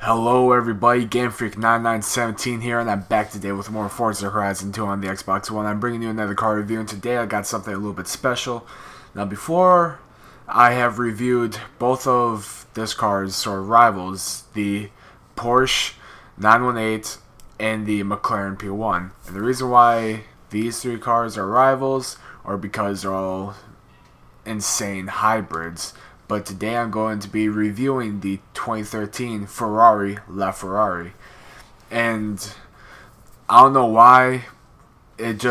Hello everybody, GameFreak9917 here, and I'm back today with more Forza Horizon 2 on the Xbox One. I'm bringing you another car review, and today I got something a little bit special. Now before I have reviewed both of this car's sort of rivals, the Porsche 918 and the McLaren P1. And the reason why these three cars are rivals are because they're all insane hybrids. But today I'm going to be reviewing the 2013 Ferrari LaFerrari. And I don't know why it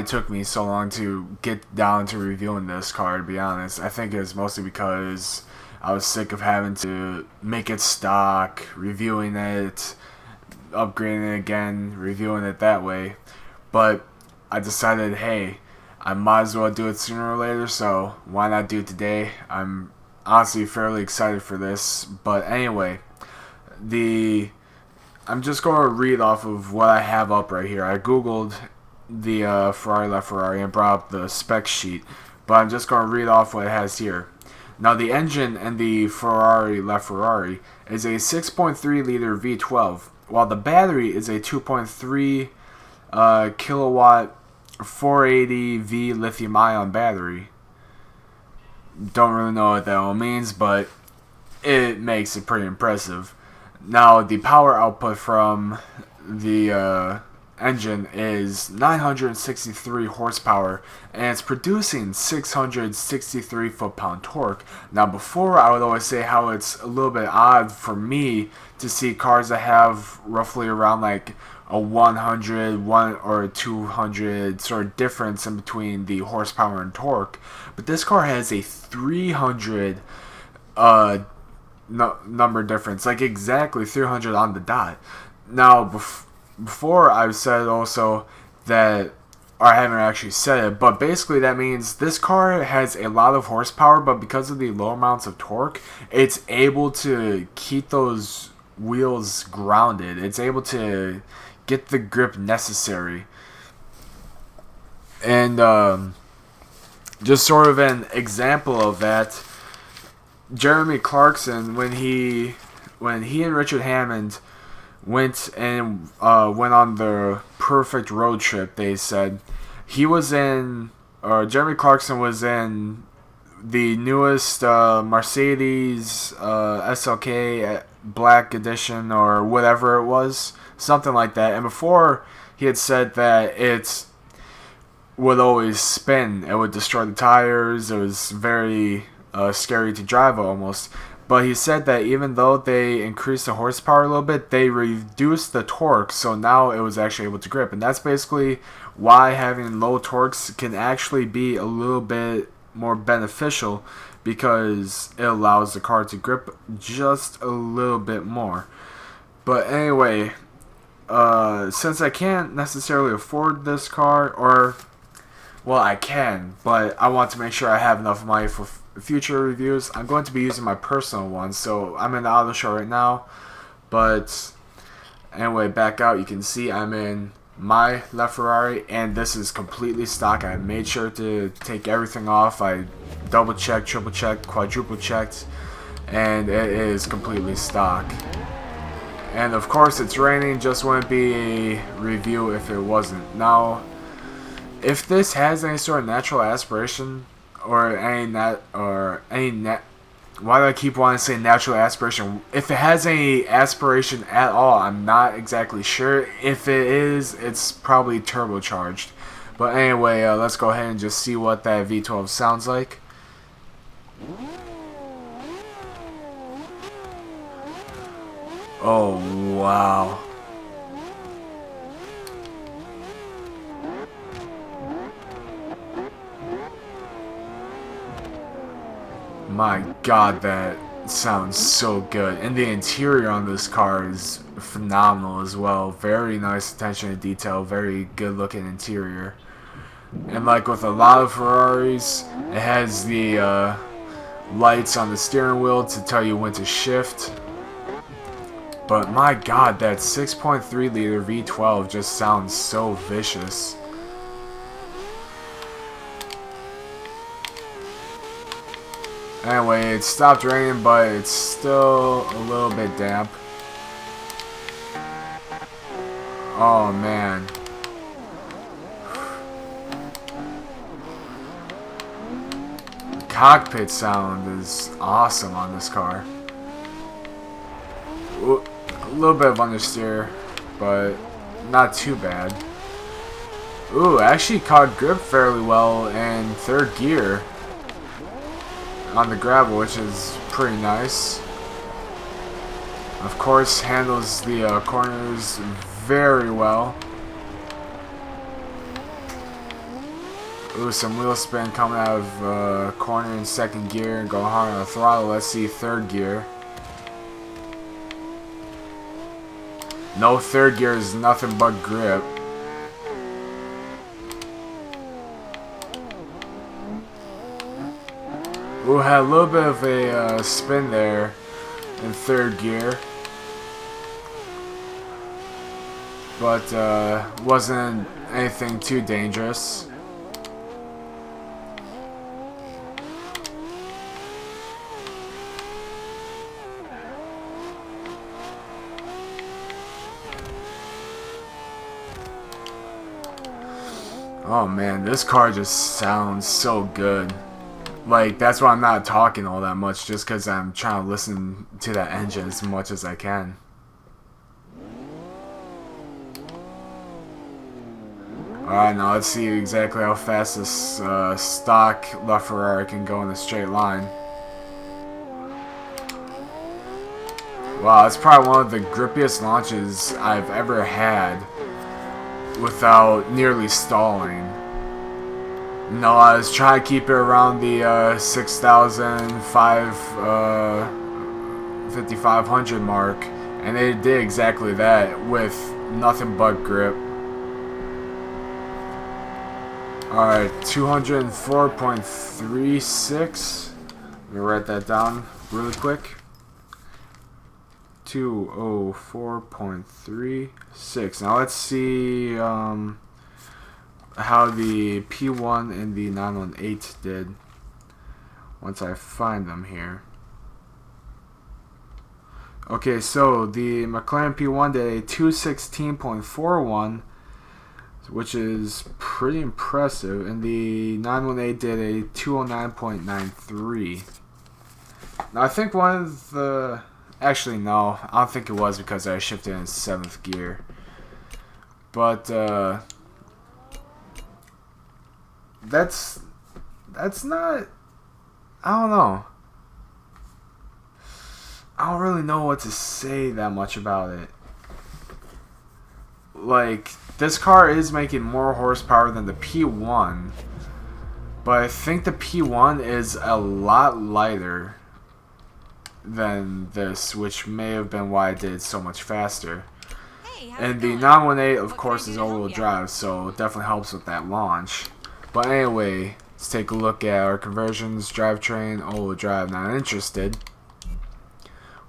took me so long to get down to reviewing this car, to be honest. I think it's mostly because I was sick of having to make it stock, reviewing it, upgrading it again, reviewing it that way. But I decided, hey, I might as well do it sooner or later, so why not do it today? I'm honestly fairly excited for this. But anyway, I'm just going to read off of what I have up right here. I googled the Ferrari LaFerrari and brought up the spec sheet, but I'm just going to read off what it has here. Now, the engine in the Ferrari LaFerrari is a 6.3 liter V12, while the battery is a 2.3 kilowatt 480V lithium-ion battery. Don't really know what that all means, but it makes it pretty impressive. Now, the power output from the engine is 963 horsepower, and it's producing 663 foot-pound torque. Now, before, I would always say how it's a little bit odd for me to see cars that have roughly around like a 100, 1 or 200 sort of difference in between the horsepower and torque. But this car has a 300 number difference, like exactly 300 on the dot. Now, before I've said also that, or I haven't actually said it, but basically that means this car has a lot of horsepower, but because of the low amounts of torque, it's able to keep those wheels grounded. It's able to get the grip necessary. And just sort of an example of that, Jeremy Clarkson, when he and Richard Hammond went on the perfect road trip, they said Jeremy Clarkson was in the newest Mercedes SLK Black Edition or whatever it was, something like that. And before, he had said that it would always spin. It would destroy the tires. It was very scary to drive almost. But he said that even though they increased the horsepower a little bit, they reduced the torque, so now it was actually able to grip. And that's basically why having low torques can actually be a little bit more beneficial, because it allows the car to grip just a little bit more. But anyway, since I can't necessarily afford this car, or, well, I can, but I want to make sure I have enough money for future reviews, I'm going to be using my personal one. So I'm in the auto show right now, but anyway, back out, you can see I'm in my LaFerrari, and this is completely stock. I made sure to take everything off. I double checked, triple checked, quadruple checked, and it is completely stock. And of course it's raining, just wouldn't be a review if it wasn't. Now, if this has any sort of natural aspiration, or why do I keep wanting to say natural aspiration? If it has any aspiration at all, I'm not exactly sure. If it is, it's probably turbocharged. But anyway, let's go ahead and just see what that V12 sounds like. Oh, wow. My god, that sounds so good. And the interior on this car is phenomenal as well. Very nice attention to detail, very good looking interior. And like with a lot of Ferraris, it has the lights on the steering wheel to tell you when to shift. But my god, that 6.3 liter V12 just sounds so vicious. Anyway, it stopped raining, but it's still a little bit damp. Oh man. The cockpit sound is awesome on this car. Ooh, a little bit of understeer, but not too bad. Ooh, actually caught grip fairly well in third gear on the gravel, which is pretty nice. Of course, handles the corners very well. Ooh, some wheel spin coming out of corner in second gear and going hard on the throttle. Let's see third gear. No, third gear is nothing but grip. Ooh, had a little bit of a spin there in third gear. But wasn't anything too dangerous. Oh man, this car just sounds so good. Like, that's why I'm not talking all that much, just because I'm trying to listen to that engine as much as I can. Alright, now let's see exactly how fast this stock LaFerrari can go in a straight line. Wow, that's probably one of the grippiest launches I've ever had without nearly stalling. No, I was trying to keep it around the 5,500 mark, and it did exactly that with nothing but grip. Alright, 204.36. Let me write that down really quick. 204.36. Now let's see how the P1 and the 918 did once I find them here. Okay, so the McLaren P1 did a 216.41, which is pretty impressive, and the 918 did a 209.93. Now I think one of the... Actually, no, I don't think it was because I shifted in 7th gear. But, that's not... I don't know. I don't really know what to say that much about it. Like, this car is making more horsepower than the P1, but I think the P1 is a lot lighter than this, which may have been why I did it so much faster. Hey, and the 918, of course, is all-wheel drive, so it definitely helps with that launch. But anyway, let's take a look at our conversions. Drivetrain, all-wheel drive, not interested.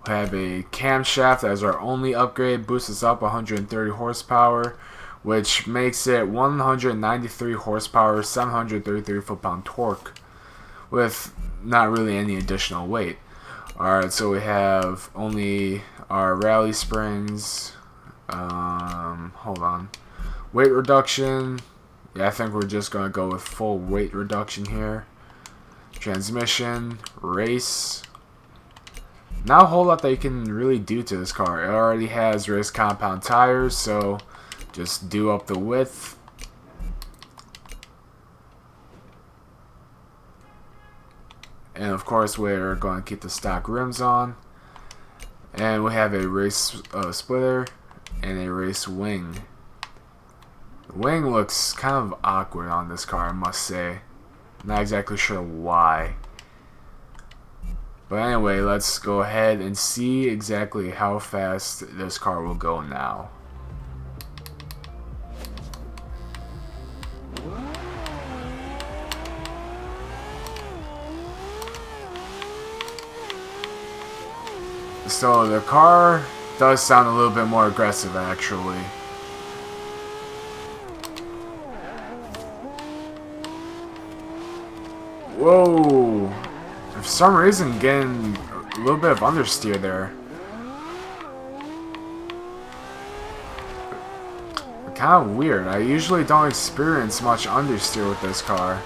We have a camshaft as our only upgrade, boosts us up 130 horsepower, which makes it 193 horsepower, 733 foot-pound torque, with not really any additional weight. Alright, so we have only our rally springs. Hold on. Weight reduction. Yeah, I think we're just going to go with full weight reduction here. Transmission. Race. Not a whole lot that you can really do to this car. It already has race compound tires, so just do up the width. And of course, we're going to keep the stock rims on. And we have a race splitter and a race wing. The wing looks kind of awkward on this car, I must say. Not exactly sure why. But anyway, let's go ahead and see exactly how fast this car will go now. So the car does sound a little bit more aggressive, actually. Whoa! For some reason, getting a little bit of understeer there. kind of weird. I usually don't experience much understeer with this car.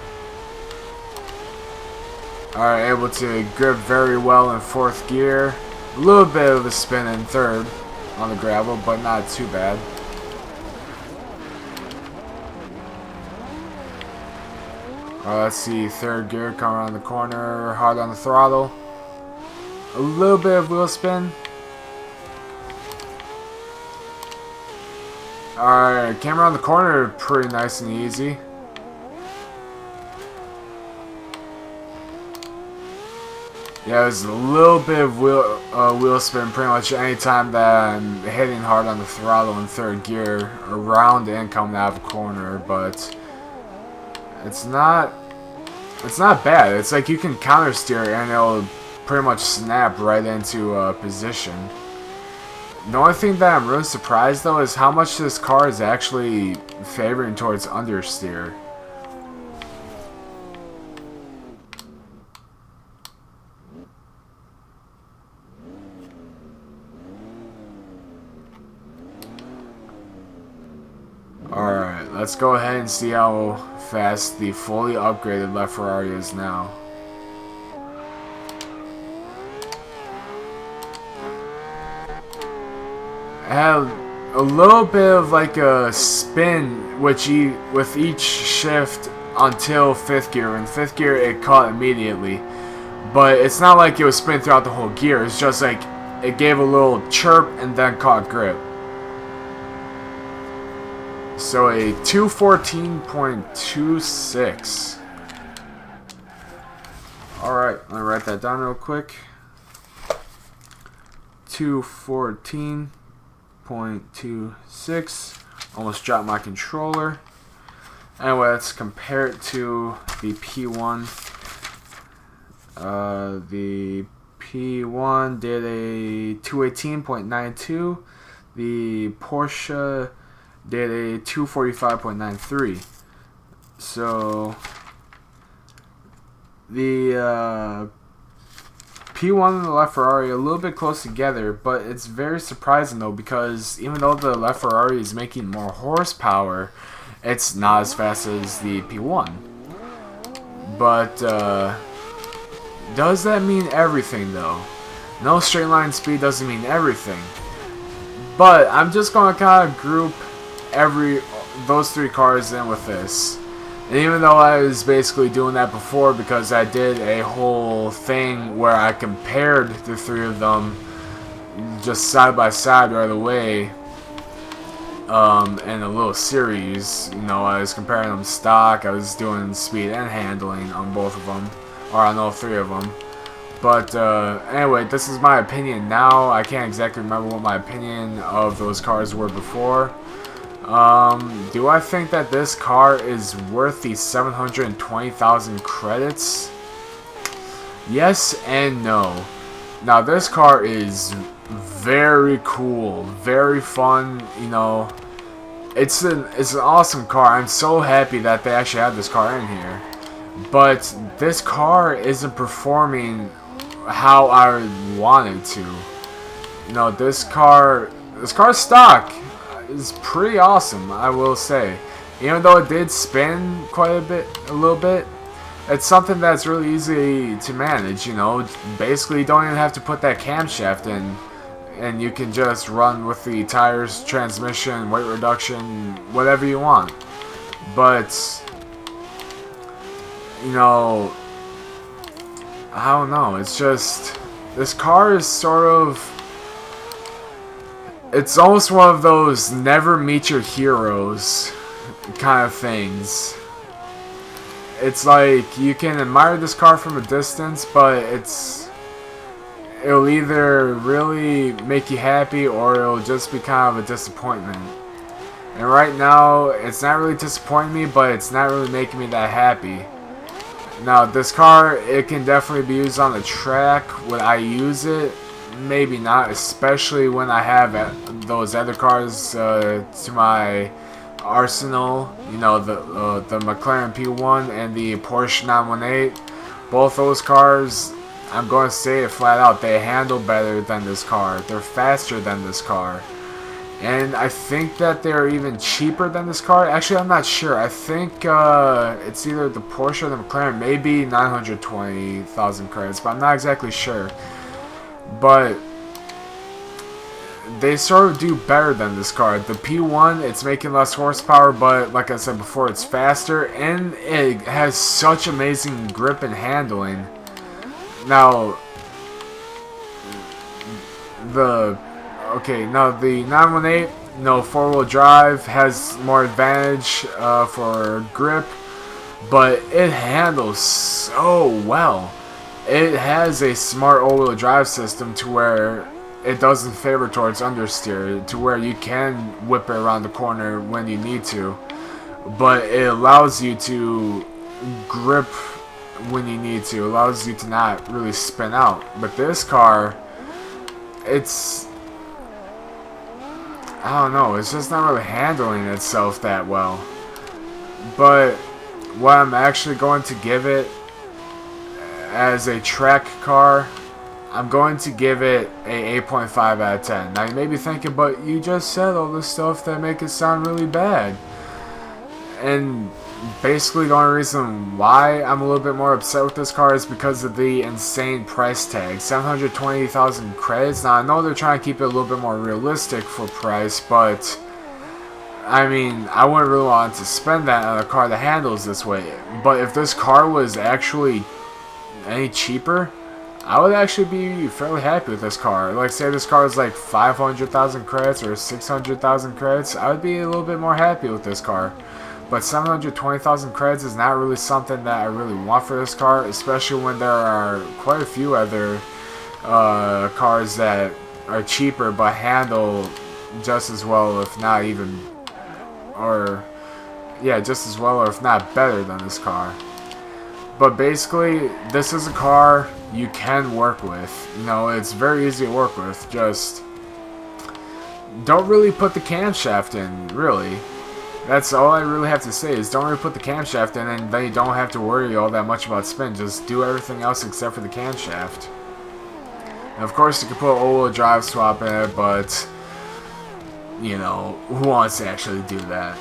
Alright, able to grip very well in 4th gear. A little bit of a spin in 3rd on the gravel, but not too bad. Let's see, 3rd gear, come around the corner, hard on the throttle. A little bit of wheel spin. Alright, came around the corner pretty nice and easy. Yeah, there's a little bit of wheel spin pretty much any time that I'm hitting hard on the throttle in 3rd gear, around and coming out of a corner, but it's not bad. It's like you can counter steer and it'll pretty much snap right into position. The only thing that I'm really surprised though is how much this car is actually favoring towards understeer. Alright, let's go ahead and see how fast the fully upgraded LaFerrari is now. I had a little bit of like a spin with each shift until 5th gear. In 5th gear it caught immediately. But it's not like it was spinning throughout the whole gear. It's just like it gave a little chirp and then caught grip. So a 214.26. Alright, let me write that down real quick. 214.26. Almost dropped my controller. Anyway, let's compare it to the P1. The P1 did a 218.92. The Porsche did a 245.93. So the P1 and the LaFerrari are a little bit close together, but it's very surprising though, because even though the LaFerrari is making more horsepower, it's not as fast as the P1. But does that mean everything though? No, straight line speed doesn't mean everything. But I'm just gonna kind of group those 3 cars in with this. And even though I was basically doing that before, because I did a whole thing where I compared the 3 of them just side by side right away, in a little series. You know, I was comparing them stock, I was doing speed and handling on both of them, or on all 3 of them. But anyway, this is my opinion now. I can't exactly remember what my opinion of those cars were before. Do I think that this car is worth the 720,000 credits? Yes and no. Now this car is very cool, very fun, you know. It's an awesome car. I'm so happy that they actually have this car in here. But this car isn't performing how I wanted to. You know, this car stock is pretty awesome, I will say. Even though it did spin quite a little bit, it's something that's really easy to manage, you know. Basically, you don't even have to put that camshaft in, and you can just run with the tires, transmission, weight reduction, whatever you want. But, you know, I don't know, it's just, this car is sort of, it's almost one of those never meet your heroes kind of things. It's like you can admire this car from a distance, but it'll either really make you happy or it'll just be kind of a disappointment. And right now, it's not really disappointing me, but it's not really making me that happy. Now, this car, it can definitely be used on the track. Would I use it? Maybe not, especially when I have those other cars to my arsenal. You know, the McLaren P1 and the Porsche 918. Both those cars, I'm going to say it flat out, they handle better than this car. They're faster than this car. And I think that they're even cheaper than this car. Actually, I'm not sure. I think it's either the Porsche or the McLaren. Maybe 920,000 credits, but I'm not exactly sure. But they sort of do better than this car. The P1, it's making less horsepower, but like I said before, it's faster, and it has such amazing grip and handling. Now, the 918, no, four-wheel drive, has more advantage for grip, but it handles so well. It has a smart all-wheel drive system to where it doesn't favor towards understeer, to where you can whip it around the corner when you need to, but it allows you to grip when you need to, allows you to not really spin out. But this car, it's, I don't know, it's just not really handling itself that well. But what I'm actually going to give it as a track car, I'm going to give it a 8.5 out of 10. Now you may be thinking, but you just said all this stuff that make it sound really bad. And basically the only reason why I'm a little bit more upset with this car is because of the insane price tag. 720,000 credits. Now I know they're trying to keep it a little bit more realistic for price, but I mean, I wouldn't really want to spend that on a car that handles this way. But if this car was actually any cheaper, I would actually be fairly happy with this car. Like, say this car was like 500,000 credits or 600,000 credits, I would be a little bit more happy with this car. But 720,000 credits is not really something that I really want for this car, especially when there are quite a few other cars that are cheaper but handle just as well, if not even, or yeah, just as well, or if not better than this car. But basically, this is a car you can work with. You know, it's very easy to work with. Just don't really put the camshaft in, really. That's all I really have to say, is don't really put the camshaft in, and then you don't have to worry all that much about spin. Just do everything else except for the camshaft. And of course, you can put an all-wheel drive swap in it, but, you know, who wants to actually do that?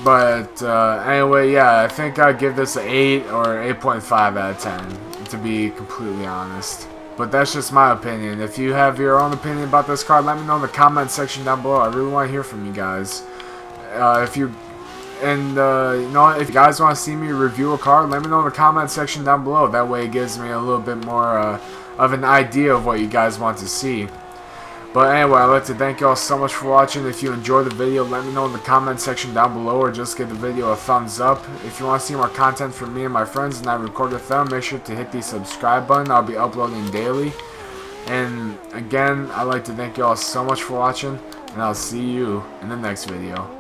But anyway, yeah, I think I'd give this an 8 or 8.5 out of 10, to be completely honest. But that's just my opinion. If you have your own opinion about this car, let me know in the comment section down below. I really want to hear from you guys. If you know, if you guys want to see me review a car, let me know in the comment section down below. That way it gives me a little bit more of an idea of what you guys want to see. But anyway, I'd like to thank you all so much for watching. If you enjoyed the video, let me know in the comment section down below, or just give the video a thumbs up. If you want to see more content from me and my friends and I record with them, make sure to hit the subscribe button. I'll be uploading daily. And again, I'd like to thank you all so much for watching, and I'll see you in the next video.